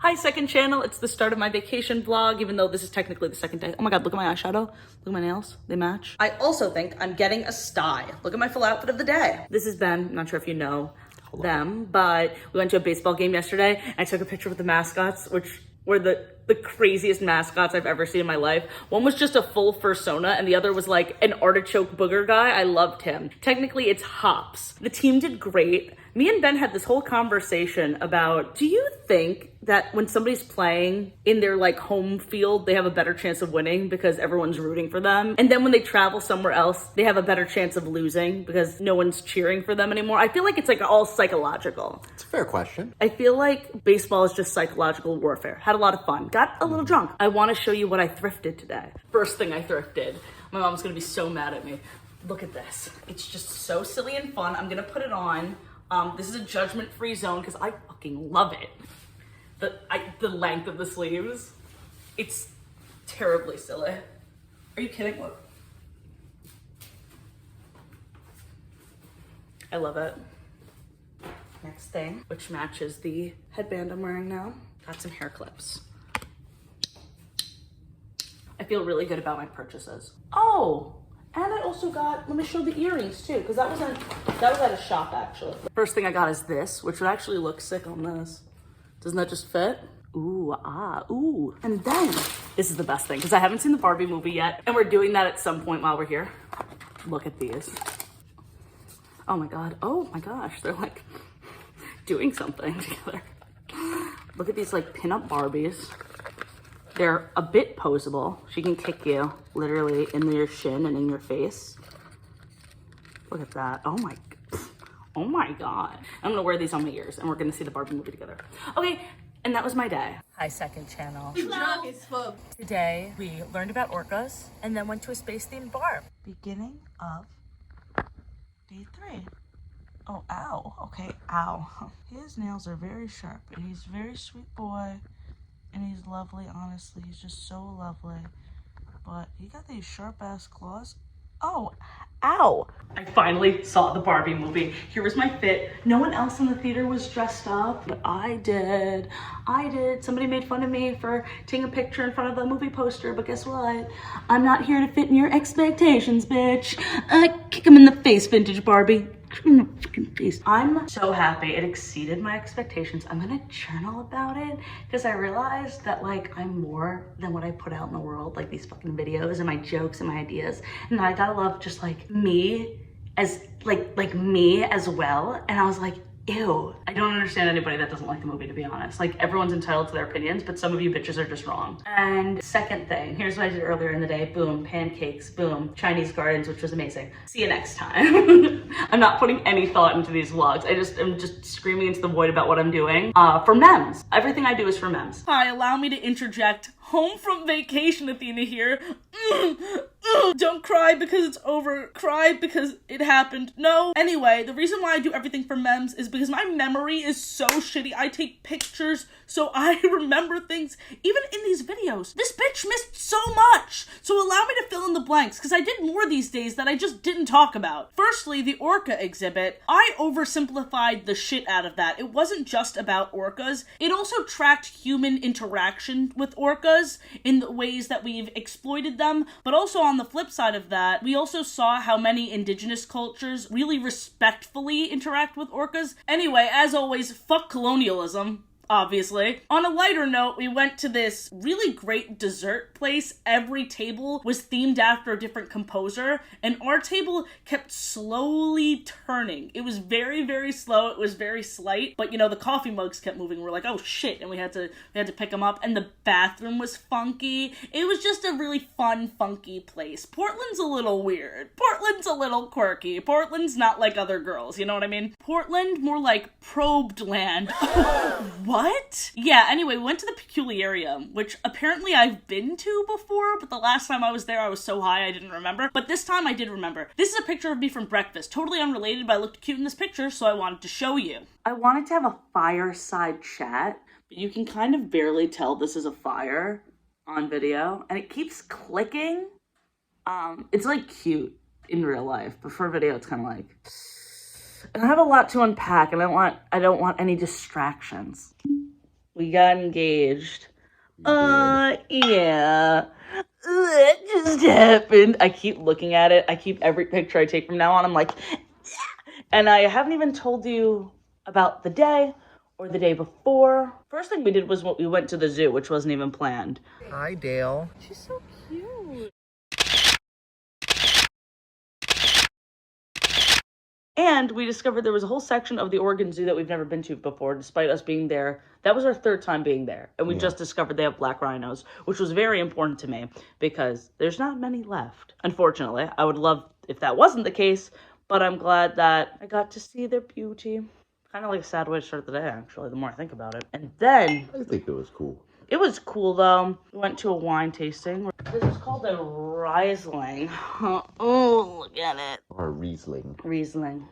Hi, second channel. It's the start of my vacation vlog, even though this is technically the second day. Oh my God, look at my eyeshadow. Look at my nails, they match. I also think I'm getting a sty. Look at my full outfit of the day. This is Ben, I'm not sure if you know them, but we went to a baseball game yesterday and I took a picture with the mascots, which were the craziest mascots I've ever seen in my life. One was just a full fursona and the other was like an artichoke booger guy. I loved him. Technically it's Hops. The team did great. Me and Ben had this whole conversation about, do you think that when somebody's playing in their like home field, they have a better chance of winning because everyone's rooting for them? And then when they travel somewhere else, they have a better chance of losing because no one's cheering for them anymore? I feel like it's like all psychological. It's a fair question. I feel like baseball is just psychological warfare. Had a lot of fun. Got a little drunk. I want to show you what I thrifted today. First thing I thrifted. My mom's gonna be so mad at me. Look at this. It's just so silly and fun. I'm gonna put it on. This is a judgment-free zone because I fucking love it. The length of the sleeves, it's terribly silly. Are you kidding? Look. I love it. Next thing, which matches the headband I'm wearing now. Got some hair clips. I feel really good about my purchases. Oh! And I also got, let me show the earrings too, because that was at a shop actually. The first thing I got is this, which would actually look sick on this. Doesn't that just fit? Ooh, ooh. And then, this is the best thing, because I haven't seen the Barbie movie yet, and we're doing that at some point while we're here. Look at these. Oh my God, oh my gosh, they're like doing something together. Look at these like pinup Barbies. They're a bit poseable. She can kick you literally in your shin and in your face. Look at that. Oh my God. I'm gonna wear these on my ears and we're gonna see the Barbie movie together. Okay, and that was my day. Hi, second channel. Drunk as fuck. Today, we learned about orcas and then went to a space-themed bar. Beginning of day 3. Oh, ow. Okay, ow. His nails are very sharp and he's a very sweet boy. And he's lovely, honestly. He's just so lovely. But he got these sharp-ass claws. Oh, ow. I finally saw the Barbie movie. Here was my fit. No one else in the theater was dressed up, but I did. Somebody made fun of me for taking a picture in front of the movie poster, but guess what? I'm not here to fit in your expectations, bitch. Kick him in the face, vintage Barbie. I'm so happy. It exceeded my expectations. I'm gonna journal about it because I realized that like I'm more than what I put out in the world, like these fucking videos and my jokes and my ideas, and I gotta love just like me as like me as well. And I was like, ew. I don't understand anybody that doesn't like the movie, to be honest. Like, everyone's entitled to their opinions, but some of you bitches are just wrong. And second thing, here's what I did earlier in the day. Boom, pancakes, boom, Chinese gardens, which was amazing. See you next time. I'm not putting any thought into these vlogs. I'm just screaming into the void about what I'm doing. For memes. Everything I do is for memes. Hi, allow me to interject. Home from vacation, Athena here. Don't cry because it's over. Cry because it happened. No. Anyway, the reason why I do everything for memes is because my memory is so shitty. I take pictures so I remember things. Even in these videos, this bitch missed so much. So allow me to fill in the blanks because I did more these days that I just didn't talk about. Firstly, the orca exhibit. I oversimplified the shit out of that. It wasn't just about orcas. It also tracked human interaction with orcas in the ways that we've exploited them, but also on the flip side of that, we also saw how many indigenous cultures really respectfully interact with orcas. Anyway, as always, fuck colonialism. Obviously. On a lighter note, we went to this really great dessert place. Every table was themed after a different composer, and our table kept slowly turning. It was very, very slow. It was very slight, but you know, the coffee mugs kept moving. We're like, oh shit, and we had to pick them up, and the bathroom was funky. It was just a really fun, funky place. Portland's a little weird. Portland's a little quirky. Portland's not like other girls, you know what I mean? Portland, more like probed land. What? Yeah, anyway, we went to the Peculiarium, which apparently I've been to before, but the last time I was there, I was so high I didn't remember. But this time I did remember. This is a picture of me from breakfast. Totally unrelated, but I looked cute in this picture, so I wanted to show you. I wanted to have a fireside chat, but you can kind of barely tell this is a fire on video, and it keeps clicking. It's like cute in real life, but for video, it's kind of like... And I have a lot to unpack, and I don't want any distractions. We got engaged. Yeah. That just happened. I keep looking at it. I keep every picture I take from now on. I'm like, yeah. And I haven't even told you about the day or the day before. First thing we did was we went to the zoo, which wasn't even planned. Hi, Dale. She's so cute. And we discovered there was a whole section of the Oregon Zoo that we've never been to before, despite us being there. That was our third time being there. And we just discovered they have black rhinos, which was very important to me because there's not many left. Unfortunately, I would love if that wasn't the case, but I'm glad that I got to see their beauty. Kind of like a sad way to start the day, actually, the more I think about it. And then... I think it was cool. It was cool, though. We went to a wine tasting. This is called a Riesling. Oh, look at it. Or Riesling. Riesling.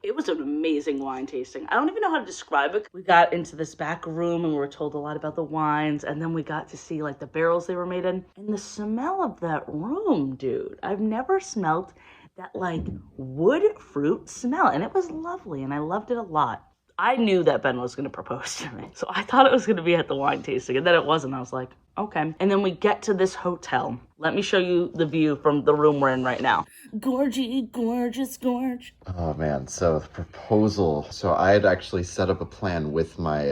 It was an amazing wine tasting. I don't even know how to describe it. We got into this back room and we were told a lot about the wines, and then we got to see like the barrels they were made in. And the smell of that room, dude. I've never smelled that like wood fruit smell, and it was lovely and I loved it a lot. I knew that Ben was going to propose to me, so I thought it was going to be at the wine tasting, and then it wasn't. I was like, okay. And then we get to this hotel. Let me show you the view from the room we're in right now. Gorgy, gorgeous, gorge. Oh man, so the proposal. So I had actually set up a plan with my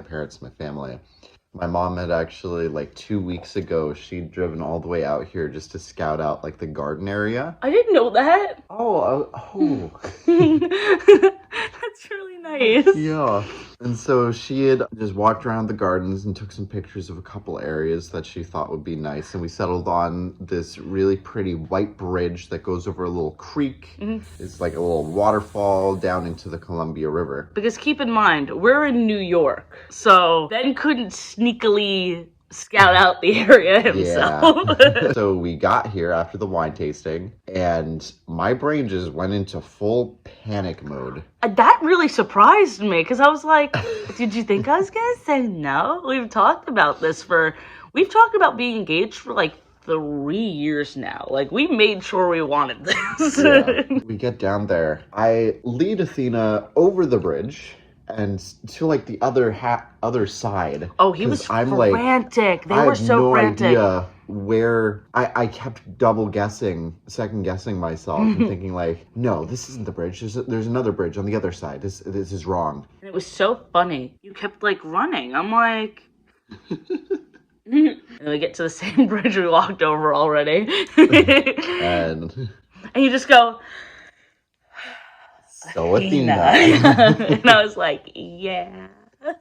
parents, my family. My mom had actually, like 2 weeks ago, she'd driven all the way out here just to scout out like the garden area. I didn't know that. Oh. That's really nice. Yeah. And so she had just walked around the gardens and took some pictures of a couple areas that she thought would be nice. And we settled on this really pretty white bridge that goes over a little creek. It's like a little waterfall down into the Columbia River. Because keep in mind, we're in New York, so Ben couldn't sneakily scout out the area himself. Yeah. So we got here after the wine tasting, and my brain just went into full panic mode. That really surprised me, because I was like, did you think I was going to say no? We've talked about being engaged for like 3 years now. Like, we made sure we wanted this. Yeah. We get down there. I lead Athena over the bridge and to like the other side. Oh, he was frantic. They were so frantic. I have no idea where I kept second guessing myself and thinking like, no, this isn't the bridge. There's another bridge on the other side. This is wrong. And it was so funny. You kept like running. I'm like. And then we get to the same bridge we walked over already. and you just go, so Athena. And I was like, yeah.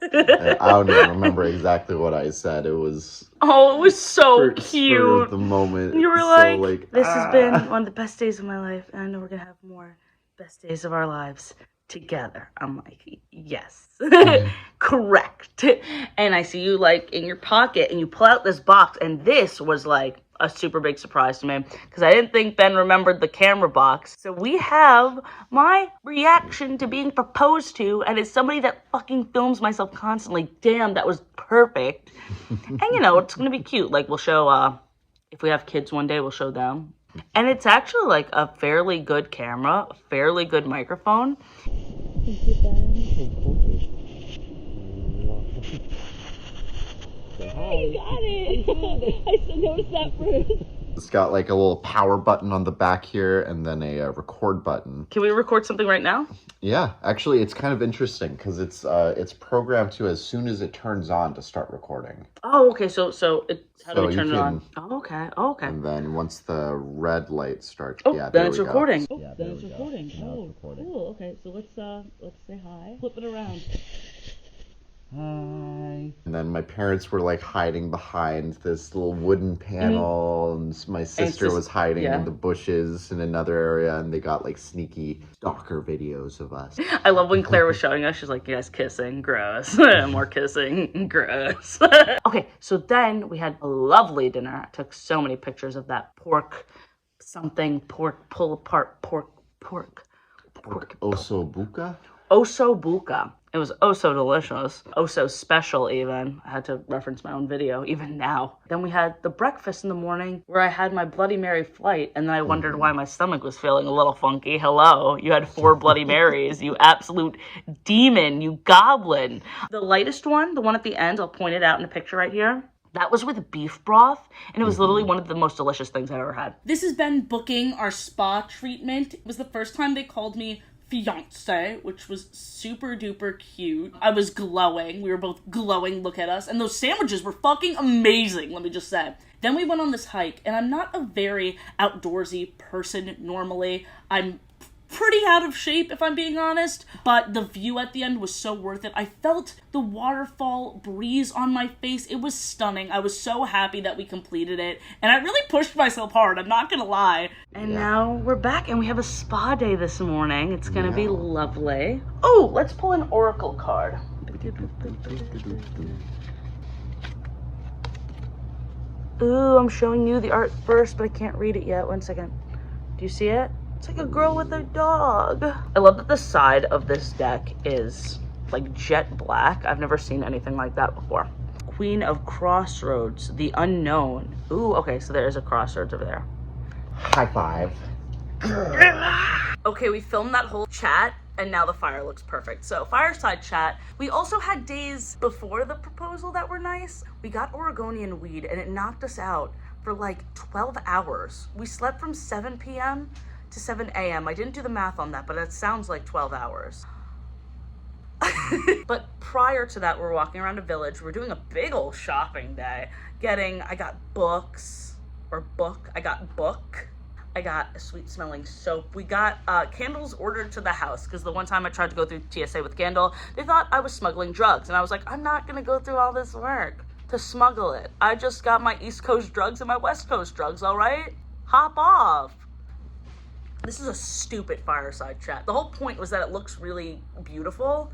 I don't even remember exactly what I said. It was... Oh, it was so cute. Spur of the moment. You were like, this has been one of the best days of my life, and I know we're going to have more best days of our lives together. I'm like, yes. Correct. And I see you like in your pocket, and you pull out this box, and this was like a super big surprise to me because I didn't think Ben remembered the camera box. So we have my reaction to being proposed to, and it's somebody that fucking films myself constantly. Damn, that was perfect. And you know, it's gonna be cute. Like, we'll show if we have kids one day, we'll show them. And it's actually like a fairly good camera, a fairly good microphone. Thank you, Ben. Oh, you got it. I still noticed that first. It's got like a little power button on the back here and then a record button. Can we record something right now? Yeah, actually it's kind of interesting because it's programmed to as soon as it turns on to start recording. Oh, okay. So how do we turn it on? Oh, okay. Oh, okay. And then once the red light starts, then it's recording. Oh, yeah, then it's recording. Oh, cool. Okay, so let's say hi. Flip it around. Hi. And then my parents were like hiding behind this little wooden panel, and my sister was hiding in the bushes in another area, and they got like sneaky stalker videos of us. I love when Claire was showing us, she's like, you guys kissing, gross. More kissing, gross. Okay, so then we had a lovely dinner. I took so many pictures of that pork pull apart pork. Pork osso buca? osso buca. It was oh so delicious, oh so special even. I had to reference my own video, even now. Then we had the breakfast in the morning where I had my Bloody Mary flight, and then I wondered why my stomach was feeling a little funky. Hello, you had 4 Bloody Marys, you absolute demon, you goblin. The lightest one, the one at the end, I'll point it out in a picture right here. That was with beef broth, and it was literally one of the most delicious things I've ever had. This has been booking our spa treatment. It was the first time they called me fiance, which was super duper cute. I was glowing. We were both glowing. Look at us. And those sandwiches were fucking amazing, let me just say. Then we went on this hike, and I'm not a very outdoorsy person normally. I'm pretty out of shape, if I'm being honest, but the view at the end was so worth it. I felt the waterfall breeze on my face. It was stunning. I was so happy that we completed it, and I really pushed myself hard, I'm not gonna lie. And now we're back, and we have a spa day this morning. It's gonna be lovely. Oh, let's pull an oracle card. Ooh, I'm showing you the art first, but I can't read it yet. One second. Do you see it? It's like a girl with a dog. I love that the side of this deck is like jet black. I've never seen anything like that before. Queen of Crossroads, the unknown. Ooh, okay, so there is a crossroads over there. High five. Okay, we filmed that whole chat, and now the fire looks perfect. So, fireside chat. We also had days before the proposal that were nice. We got Oregonian weed, and it knocked us out for like 12 hours. We slept from 7 p.m. to 7 a.m. I didn't do the math on that, but it sounds like 12 hours. But prior to that, we're walking around a village. We're doing a big old shopping day. I got books, or book. I got book. I got a sweet smelling soap. We got candles ordered to the house, because the one time I tried to go through TSA with candle, they thought I was smuggling drugs. And I was like, I'm not gonna go through all this work to smuggle it. I just got my East Coast drugs and my West Coast drugs, all right? Hop off. This is a stupid fireside chat. The whole point was that it looks really beautiful,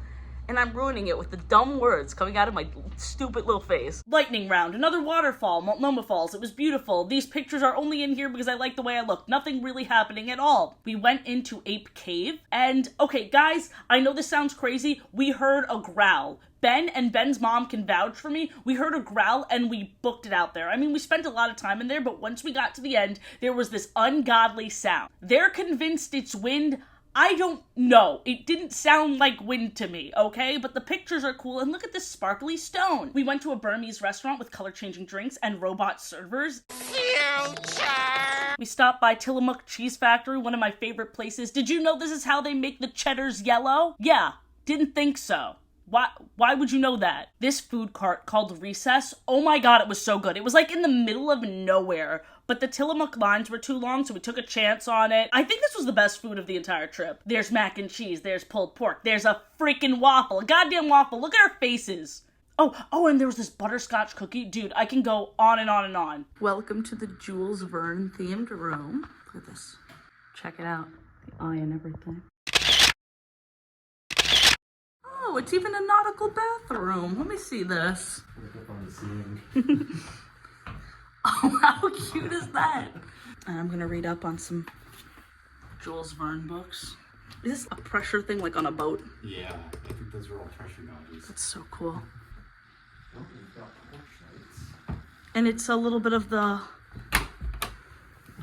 and I'm ruining it with the dumb words coming out of my stupid little face. Lightning round, another waterfall, Multnomah Falls. It was beautiful. These pictures are only in here because I like the way I look. Nothing really happening at all. We went into Ape Cave, and okay, guys, I know this sounds crazy. We heard a growl. Ben and Ben's mom can vouch for me. We heard a growl and we booked it out there. I mean, we spent a lot of time in there, but once we got to the end, there was this ungodly sound. They're convinced it's wind. I don't know. It didn't sound like wind to me, okay? But the pictures are cool, and look at this sparkly stone. We went to a Burmese restaurant with color-changing drinks and robot servers. Future! We stopped by Tillamook Cheese Factory, one of my favorite places. Did you know this is how they make the cheddars yellow? Yeah, didn't think so. Why would you know that? This food cart called Recess, oh my god, it was so good. It was like in the middle of nowhere, but the Tillamook lines were too long, so we took a chance on it. I think this was the best food of the entire trip. There's mac and cheese, there's pulled pork, there's a freaking waffle, a goddamn waffle. Look at our faces. Oh, and there was this butterscotch cookie. Dude, I can go on and on and on. Welcome to the Jules Verne themed room. Look at this. Check it out. The eye and everything. Oh, it's even a nautical bathroom. Let me see this. Oh, how cute is that? And I'm gonna read up on some Jules Verne books. Is this a pressure thing, like on a boat? Yeah, I think those are all pressure gauges. That's so cool. Oh, we've got porch lights. And it's a little bit of the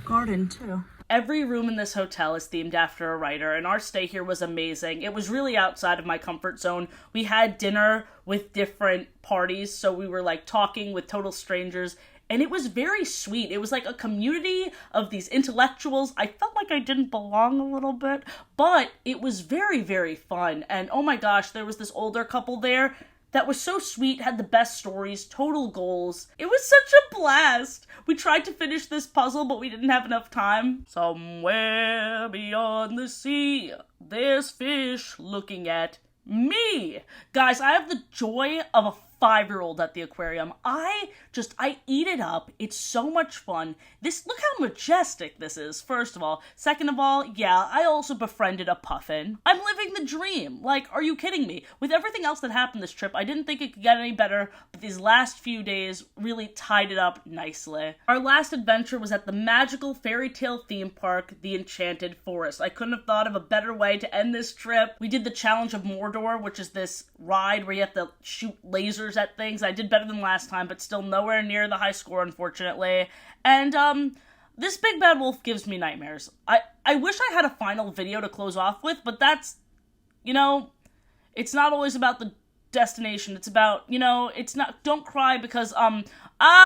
garden, too. Every room in this hotel is themed after a writer, and our stay here was amazing. It was really outside of my comfort zone. We had dinner with different parties, so we were like talking with total strangers, and it was very sweet. It was like a community of these intellectuals. I felt like I didn't belong a little bit, but it was very, very fun. And oh my gosh, there was this older couple there that was so sweet, had the best stories, total goals. It was such a blast. We tried to finish this puzzle, but we didn't have enough time. Somewhere beyond the sea, there's fish looking at me. Guys, I have the joy of a 5-year-old at the aquarium. I eat it up. It's so much fun. Look how majestic this is, first of all. Second of all, yeah, I also befriended a puffin. I'm living the dream. Like, are you kidding me? With everything else that happened this trip, I didn't think it could get any better, but these last few days really tied it up nicely. Our last adventure was at the magical fairy tale theme park, the Enchanted Forest. I couldn't have thought of a better way to end this trip. We did the Challenge of Mordor, which is this ride where you have to shoot lasers at things. I did better than last time, but still nowhere near the high score, unfortunately. And, this big bad wolf gives me nightmares. I wish I had a final video to close off with, but that's, you know, it's not always about the destination. It's about, you know, it's not, don't cry because,